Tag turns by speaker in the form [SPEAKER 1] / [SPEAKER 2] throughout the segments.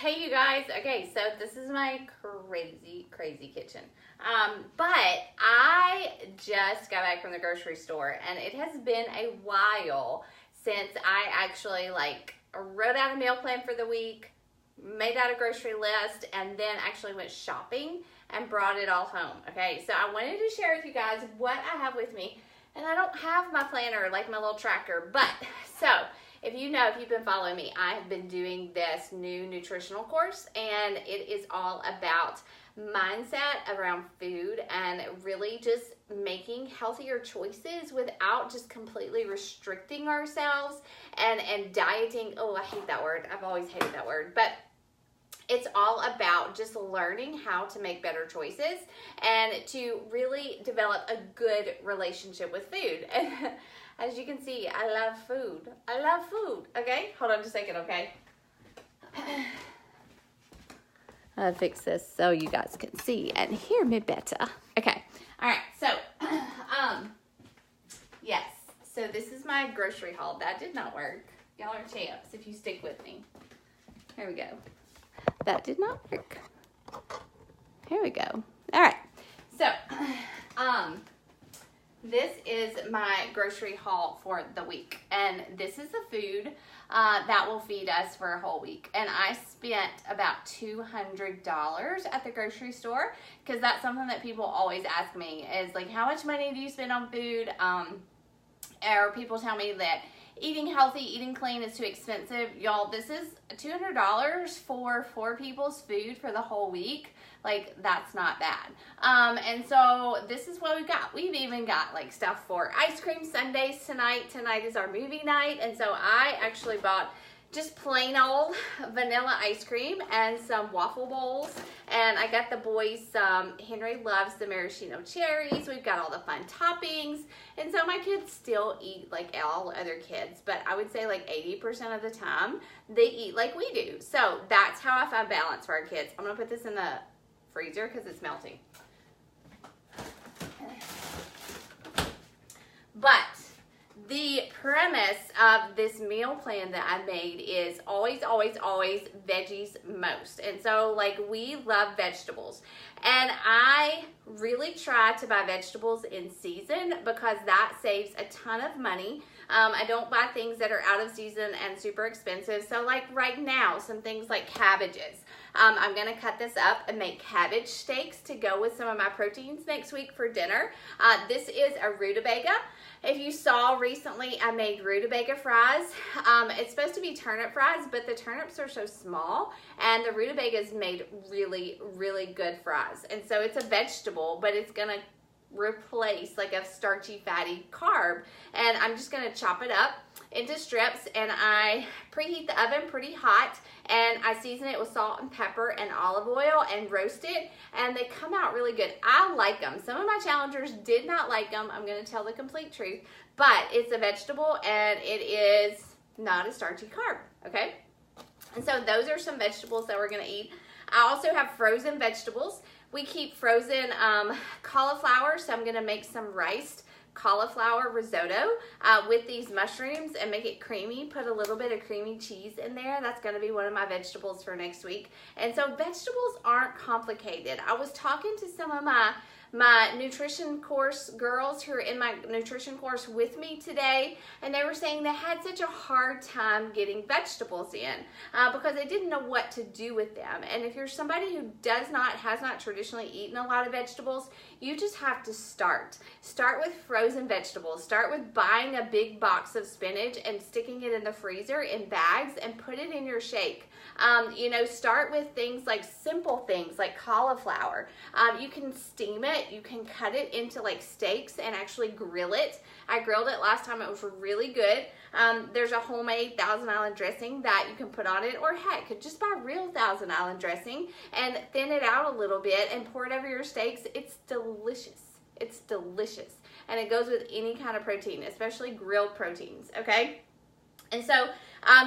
[SPEAKER 1] Hey you guys, okay, so this is my crazy kitchen. But I just got back from the grocery store and it has been a while since I actually wrote out a meal plan for the week, made out a grocery list, and then actually went shopping and brought it all home. Okay, so I wanted to share with you guys what I have with me. And I don't have my planner, like my little tracker, but so if you've been following me, I have been doing this new nutritional course, and it is all about mindset around food and really just making healthier choices without just completely restricting ourselves and dieting. Oh, I hate that word. I've always hated that word, but it's all about just learning how to make better choices and to really develop a good relationship with food. And as you can see, I love food. I love food. Okay, hold on just a second, okay? I'll fix this so you guys can see and hear me better. Okay, all right, so, yes. So this is my grocery haul. That did not work. Y'all are champs if you stick with me. Here we go. That did not work. Here we go. All right. So, this is my grocery haul for the week. And this is the food that will feed us for a whole week. And I spent about $200 at the grocery store because that's something that people always ask me is like, how much money do you spend on food? Or people tell me that eating healthy, eating clean is too expensive. Y'all, this is $200 for 4 people's food for the whole week. Like, that's not bad. And so this is what we've got. We've even got like stuff for ice cream sundaes tonight. Tonight is our movie night. And so I actually bought just plain old vanilla ice cream and some waffle bowls. And I got the boys some, Henry loves the maraschino cherries. We've got all the fun toppings. And so my kids still eat like all other kids, but I would say like 80% of the time they eat like we do. So that's how I find balance for our kids. I'm gonna put this in the freezer because it's melting. But the premise of this meal plan that I made is always veggies most. And so like we love vegetables. And I really try to buy vegetables in season because that saves a ton of money. I don't buy things that are out of season and super expensive. So like right now, some things like cabbages. I'm gonna cut this up and make cabbage steaks to go with some of my proteins next week for dinner. This is a rutabaga. If you saw recently, I made rutabaga fries. It's supposed to be turnip fries, but the turnips are so small, and the rutabagas made really good fries. And so it's a vegetable, but it's gonna replace like a starchy fatty carb. And I'm just gonna chop it up into strips, and I preheat the oven pretty hot, and I season it with salt and pepper and olive oil and roast it, and they come out really good. I like them. Some of my challengers did not like them. I'm gonna tell the complete truth, but it's a vegetable and it is not a starchy carb, okay? And so those are some vegetables that we're gonna eat. I also have frozen vegetables. We keep frozen cauliflower, so I'm gonna make some riced cauliflower risotto with these mushrooms and make it creamy. Put a little bit of creamy cheese in there. That's going to be one of my vegetables for next week. And so vegetables aren't complicated. I was talking to some of my nutrition course girls who are in my nutrition course with me today, and they were saying they had such a hard time getting vegetables in because they didn't know what to do with them. And if you're somebody who has not traditionally eaten a lot of vegetables, you just have to start with frozen vegetables. Start with buying a big box of spinach and sticking it in the freezer in bags and put it in your shake. Start with things like simple things like cauliflower. You can steam it. You can cut it into like steaks and actually grill it. I grilled it last time. It was really good. There's a homemade Thousand Island dressing that you can put on it, or heck, just buy real Thousand Island dressing and thin it out a little bit and pour it over your steaks. It's delicious. It's delicious. And it goes with any kind of protein, especially grilled proteins, okay? And so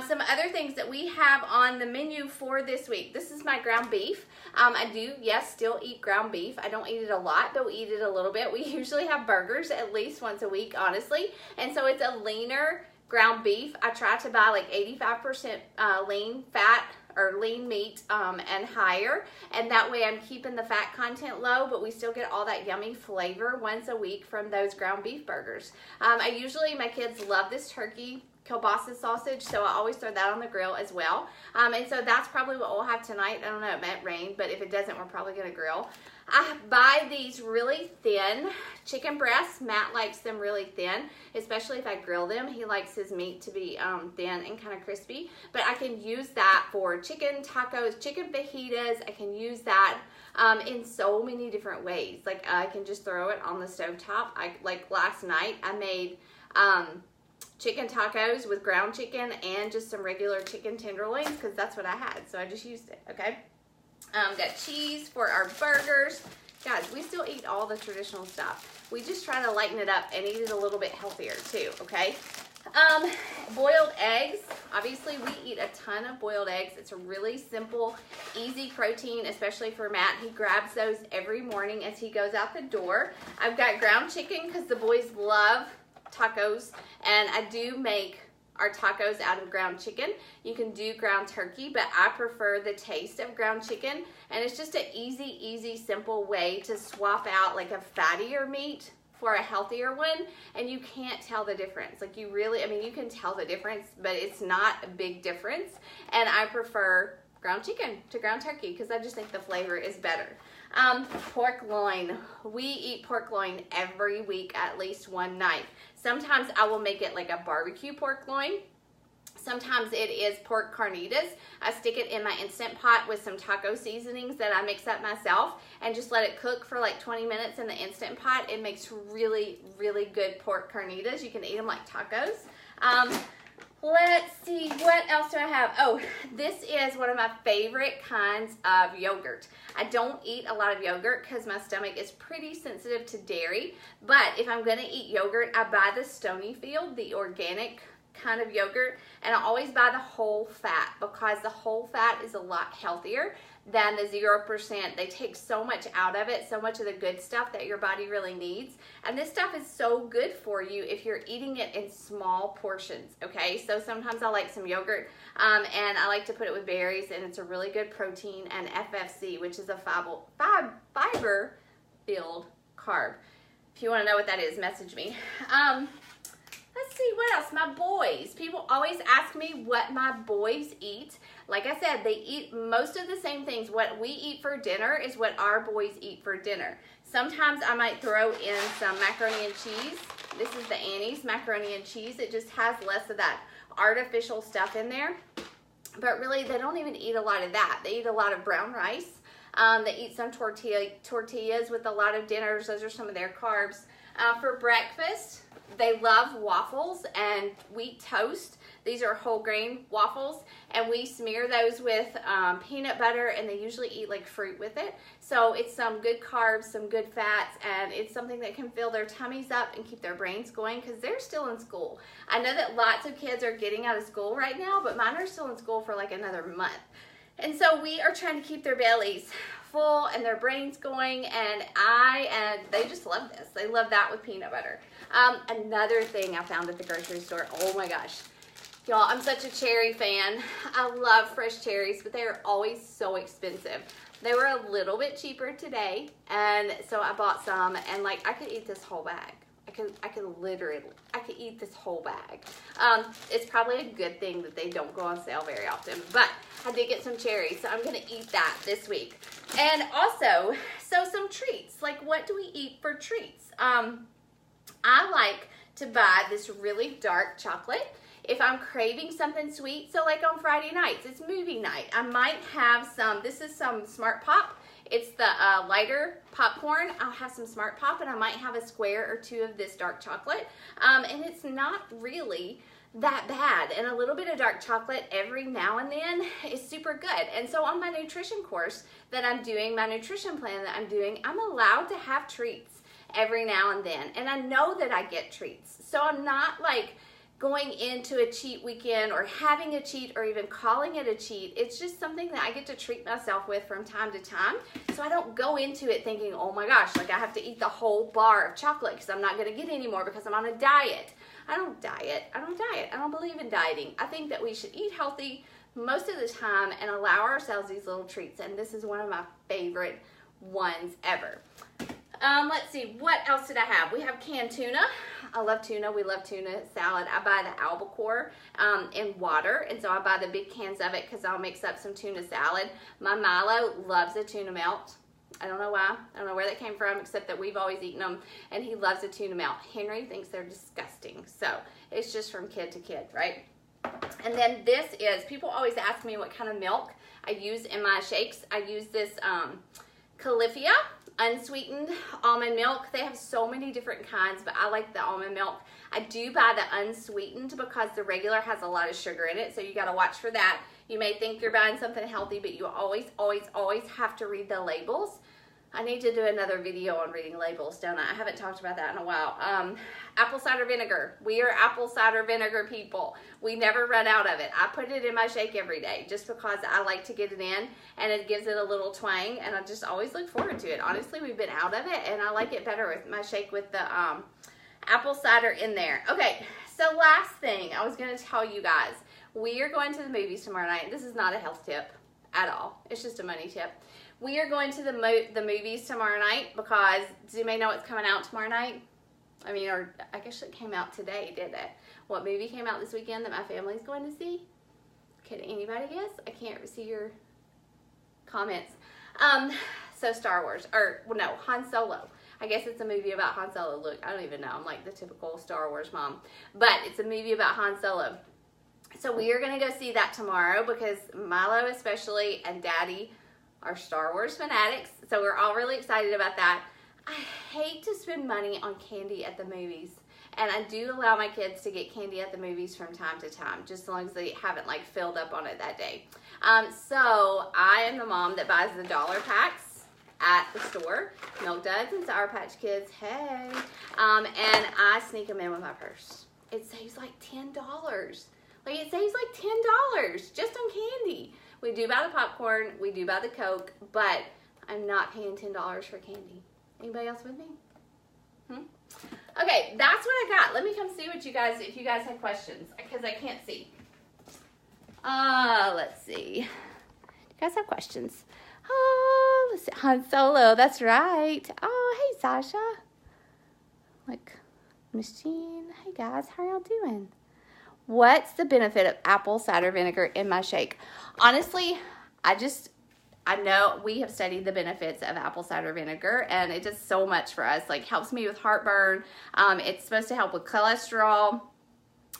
[SPEAKER 1] some other things that we have on the menu for this week. This is my ground beef. I do, yes, still eat ground beef. I don't eat it a lot, but we eat it a little bit. We usually have burgers at least once a week, honestly. And so it's a leaner ground beef, I try to buy like 85% lean fat or lean meat and higher, and that way I'm keeping the fat content low, but we still get all that yummy flavor once a week from those ground beef burgers. My kids love this turkey kielbasa sausage, so I always throw that on the grill as well. And so that's probably what we'll have tonight. I don't know, it might rain, but if it doesn't, we're probably gonna grill. I buy these really thin chicken breasts. Matt likes them really thin, especially if I grill them. He likes his meat to be thin and kind of crispy. But I can use that for chicken tacos, chicken fajitas. I can use that in so many different ways. Like I can just throw it on the stovetop. Like last night, I made chicken tacos with ground chicken and just some regular chicken tenderloins because that's what I had. So I just used it, okay? Got cheese for our burgers. Guys, we still eat all the traditional stuff. We just try to lighten it up and eat it a little bit healthier too, okay? Boiled eggs. Obviously, we eat a ton of boiled eggs. It's a really simple, easy protein, especially for Matt. He grabs those every morning as he goes out the door. I've got ground chicken because the boys love tacos, and I do make our tacos out of ground chicken. You can do ground turkey, but I prefer the taste of ground chicken, and it's just an easy, simple way to swap out like a fattier meat for a healthier one, and you can't tell the difference. Like you can tell the difference, but it's not a big difference, and I prefer ground chicken to ground turkey because I just think the flavor is better. Pork loin. We eat pork loin every week at least one night. Sometimes I will make it like a barbecue pork loin. Sometimes it is pork carnitas. I stick it in my Instant Pot with some taco seasonings that I mix up myself and just let it cook for like 20 minutes in the Instant Pot. It makes really good pork carnitas. You can eat them like tacos. Let's see, what else do I have? Oh, this is one of my favorite kinds of yogurt. I don't eat a lot of yogurt because my stomach is pretty sensitive to dairy, but if I'm gonna eat yogurt, I buy the Stonyfield, the organic kind of yogurt, and I always buy the whole fat because the whole fat is a lot healthier than the 0%. They take so much out of it, so much of the good stuff that your body really needs. And this stuff is so good for you if you're eating it in small portions, okay? So sometimes I like some yogurt, and I like to put it with berries, and it's a really good protein, and FFC, which is a fiber-filled carb. If you want to know what that is, message me. Let's see, what else? My boys. People always ask me what my boys eat. Like I said, they eat most of the same things. What we eat for dinner is what our boys eat for dinner. Sometimes I might throw in some macaroni and cheese. This is the Annie's macaroni and cheese. It just has less of that artificial stuff in there. But really, they don't even eat a lot of that. They eat a lot of brown rice. They eat some tortillas with a lot of dinners. Those are some of their carbs. For breakfast, they love waffles and wheat toast. These are whole grain waffles, and we smear those with peanut butter, and they usually eat like fruit with it. So it's some good carbs, some good fats, and it's something that can fill their tummies up and keep their brains going because they're still in school. I know that lots of kids are getting out of school right now, but mine are still in school for like another month. And so we are trying to keep their bellies full and their brains going, and they just love this. They love that with peanut butter. Another thing I found at the grocery store, oh my gosh. Y'all, I'm such a cherry fan. I love fresh cherries, but they are always so expensive. They were a little bit cheaper today, and so I bought some, and like I could eat this whole bag. I could eat this whole bag. It's probably a good thing that they don't go on sale very often, but I did get some cherries, so I'm gonna eat that this week. And also, so some treats. Like, what do we eat for treats? I like to buy this really dark chocolate if I'm craving something sweet. So like on Friday nights, it's movie night. I might have some, this is some Smart Pop. It's the lighter popcorn. I'll have some Smart Pop, and I might have a square or two of this dark chocolate. And it's not really that bad. And a little bit of dark chocolate every now and then is super good. And so on my nutrition course that I'm doing, my nutrition plan that I'm doing, I'm allowed to have treats every now and then. And I know that I get treats. So I'm not like going into a cheat weekend or having a cheat or even calling it a cheat. It's just something that I get to treat myself with from time to time. So I don't go into it thinking, oh my gosh, like I have to eat the whole bar of chocolate because I'm not going to get any more because I'm on a diet. I don't diet. I don't believe in dieting. I think that we should eat healthy most of the time and allow ourselves these little treats. And this is one of my favorite ones ever. Let's see, what else did I have? We have canned tuna. I love tuna. We love tuna salad. I buy the albacore in water, and so I buy the big cans of it because I'll mix up some tuna salad. My Milo loves a tuna melt. I don't know why. I don't know where that came from, except that we've always eaten them, and he loves a tuna melt. Henry thinks they're disgusting, so it's just from kid to kid, right? And then this is, people always ask me what kind of milk I use in my shakes. I use this Califia unsweetened almond milk. They have so many different kinds, but I like the almond milk. I do buy the unsweetened because the regular has a lot of sugar in it, so you got to watch for that. You may think you're buying something healthy, but you always have to read the labels. I need to do another video on reading labels, don't I? I haven't talked about that in a while. Apple cider vinegar. We are apple cider vinegar people. We never run out of it. I put it in my shake every day just because I like to get it in, and it gives it a little twang, and I just always look forward to it. Honestly, we've been out of it, and I like it better with my shake with the apple cider in there. Okay, so last thing I was going to tell you guys. We are going to the movies tomorrow night. This is not a health tip at all. It's just a money tip. We are going to the movies tomorrow night because, does anybody know what's coming out tomorrow night? I mean, or I guess it came out today, did it? What movie came out this weekend that my family's going to see? Can anybody guess? I can't see your comments. So Star Wars, or well, no, Han Solo. I guess it's a movie about Han Solo. Look, I don't even know. I'm like the typical Star Wars mom. But it's a movie about Han Solo. So we are going to go see that tomorrow because Milo especially and Daddy are Star Wars fanatics. So we're all really excited about that. I hate to spend money on candy at the movies. And I do allow my kids to get candy at the movies from time to time, just as long as they haven't like filled up on it that day. So I am the mom that buys the dollar packs at the store. Milk Duds and Sour Patch Kids, hey. And I sneak them in with my purse. It saves like $10. Like it saves like $10 just on candy. We do buy the popcorn, we do buy the Coke, but I'm not paying $10 for candy. Anybody else with me? Okay, that's what I got. Let me come see what you guys, if you guys have questions, because I can't see. Let's see. You guys have questions? Oh, let's see. Han Solo, that's right. Oh, hey, Sasha. Like, machine. Hey, guys, how y'all doing? What's the benefit of apple cider vinegar in my shake? Honestly, I know we have studied the benefits of apple cider vinegar, and it does so much for us. Like, helps me with heartburn. It's supposed to help with cholesterol.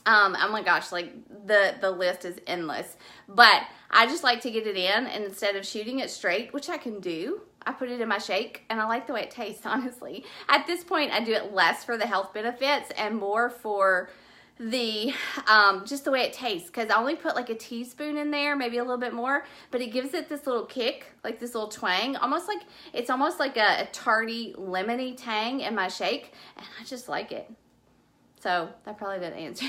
[SPEAKER 1] Oh my gosh, like the list is endless. But I just like to get it in, and instead of shooting it straight, which I can do, I put it in my shake, and I like the way it tastes, honestly. At this point, I do it less for the health benefits and more for the just the way it tastes, because I only put like a teaspoon in there, maybe a little bit more, but it gives it this little kick, like this little twang, it's almost like a tarty lemony tang in my shake, and I just like it. So that probably didn't answer.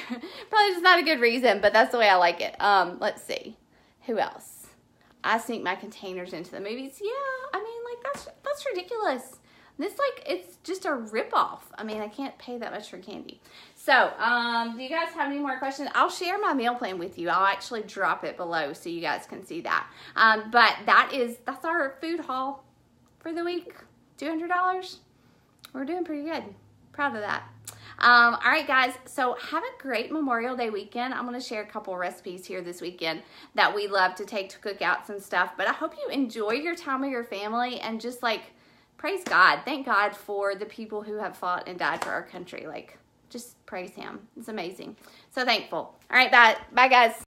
[SPEAKER 1] Probably just not a good reason, but that's the way I like it. Let's see, who else? I sneak my containers into the movies. Yeah, I mean, like that's ridiculous. This, like, it's just a ripoff. I mean, I can't pay that much for candy. So, do you guys have any more questions? I'll share my meal plan with you. I'll actually drop it below so you guys can see that. But that's our food haul for the week. $200. We're doing pretty good. Proud of that. All right, guys. So have a great Memorial Day weekend. I'm going to share a couple recipes here this weekend that we love to take to cook out some stuff. But I hope you enjoy your time with your family and just, like, praise God. Thank God for the people who have fought and died for our country. Like, just praise him. It's amazing. So thankful. All right, bye guys.